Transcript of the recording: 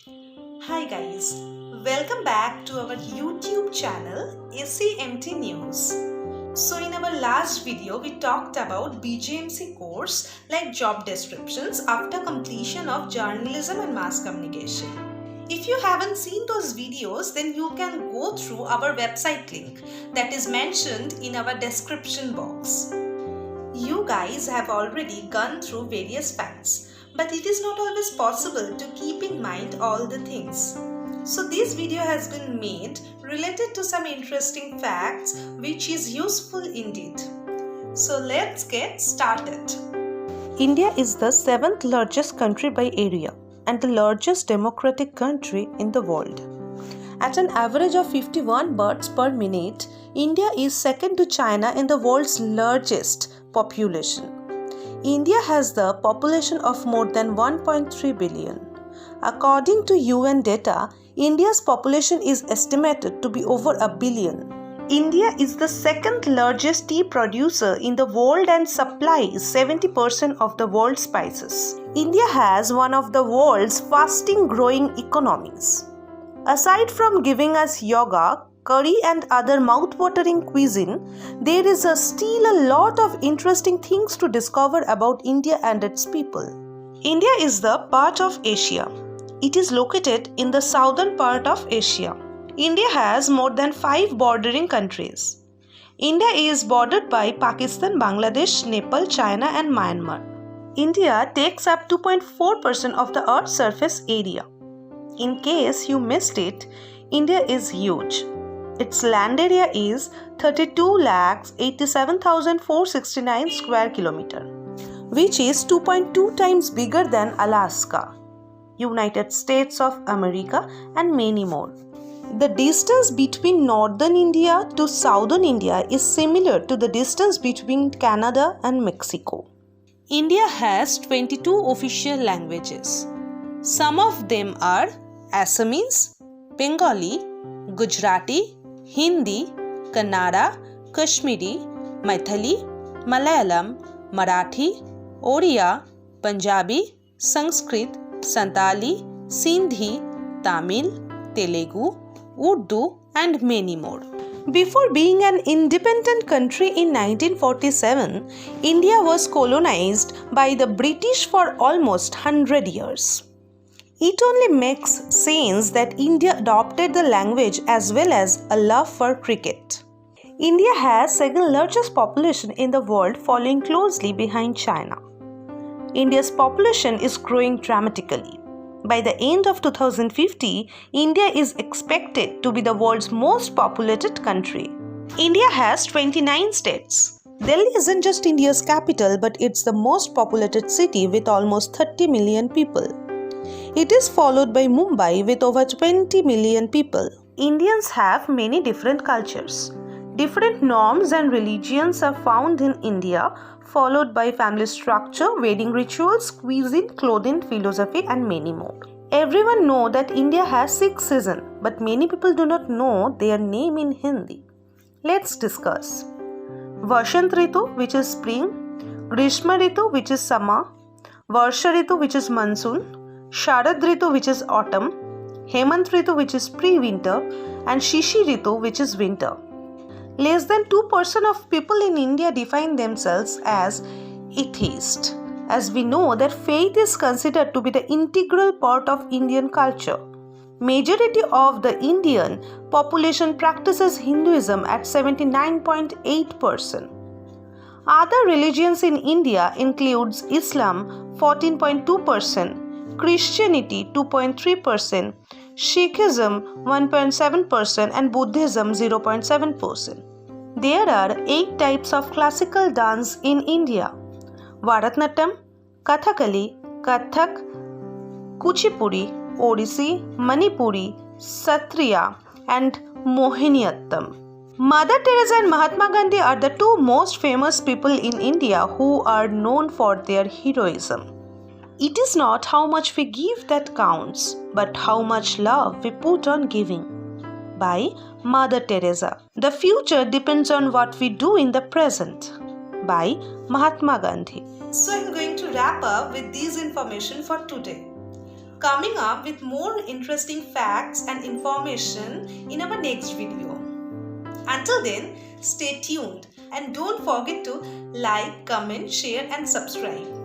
Hi guys, welcome back to our YouTube channel SEMT News. So in our last video we talked about BJMC course like job descriptions after completion of journalism and mass communication. If you haven't seen those videos, then you can go through our website link that is mentioned in our description box. You guys have already gone through various facts, but it is not always possible to keep in mind all the things. So this video has been made related to some interesting facts which is useful indeed. So let's get started. India is the 7th largest country by area and the largest democratic country in the world. At an average of 51 births per minute, India is second to China in the world's largest population. India has the population of more than 1.3 billion. According to UN data, India's population is estimated to be over a billion. India is the second largest tea producer in the world and supplies 70% of the world's spices. India has one of the world's fastest growing economies. Aside from giving us yoga, curry and other mouth-watering cuisine, there is still a lot of interesting things to discover about India and its people. India is the part of Asia. It is located in the southern part of Asia. India has more than 5 bordering countries. India is bordered by Pakistan, Bangladesh, Nepal, China and Myanmar. India takes up 2.4% of the Earth's surface area. In case you missed it, India is huge. Its land area is 32,87,469 square kilometer, which is 2.2 times bigger than Alaska, United States of America and many more. The distance between northern India to southern India is similar to the distance between Canada and Mexico. India has 22 official languages. Some of them are Assamese, Bengali, Gujarati, Hindi, Kannada, Kashmiri, Maithili, Malayalam, Marathi, Oriya, Punjabi, Sanskrit, Santali, Sindhi, Tamil, Telugu, Urdu and many more. Before being an independent country in 1947, India was colonized by the British for almost 100 years. It only makes sense that India adopted the language as well as a love for cricket. India has second largest population in the world, following closely behind China. India's population is growing dramatically. By the end of 2050, India is expected to be the world's most populated country. India has 29 states. Delhi isn't just India's capital, but it's the most populated city with almost 30 million people. It is followed by Mumbai with over 20 million people. Indians have many different cultures. Different norms and religions are found in India, followed by family structure, wedding rituals, cuisine, clothing, philosophy and many more. Everyone knows that India has 6 seasons, but many people do not know their name in Hindi. Let's discuss. Vasant Ritu, which is spring, Grishma Ritu, which is summer, Varsha Ritu, which is monsoon, Sharad Ritu, which is autumn, Hemant Ritu, which is pre-winter, and Shishi Ritu, which is winter. Less than 2% of people in India define themselves as atheist, as we know that faith is considered to be the integral part of Indian culture. Majority of the Indian population practices Hinduism at 79.8%. Other religions in India includes Islam 14.2%, Christianity 2.3%, Sikhism 1.7% and Buddhism 0.7%. There are 8 types of classical dance in India: Bharatanatyam, Kathakali, Kathak, Kuchipudi, Odissi, Manipuri, Satriya and Mohiniyattam. Mother Teresa and Mahatma Gandhi are the 2 most famous people in India who are known for their heroism. It is not how much we give that counts, but how much love we put on giving. By Mother Teresa. The future depends on what we do in the present. By Mahatma Gandhi. So I'm going to wrap up with these information for today. coming up with more interesting facts and information in our next video. Until then, stay tuned and don't forget to like, comment, share and subscribe.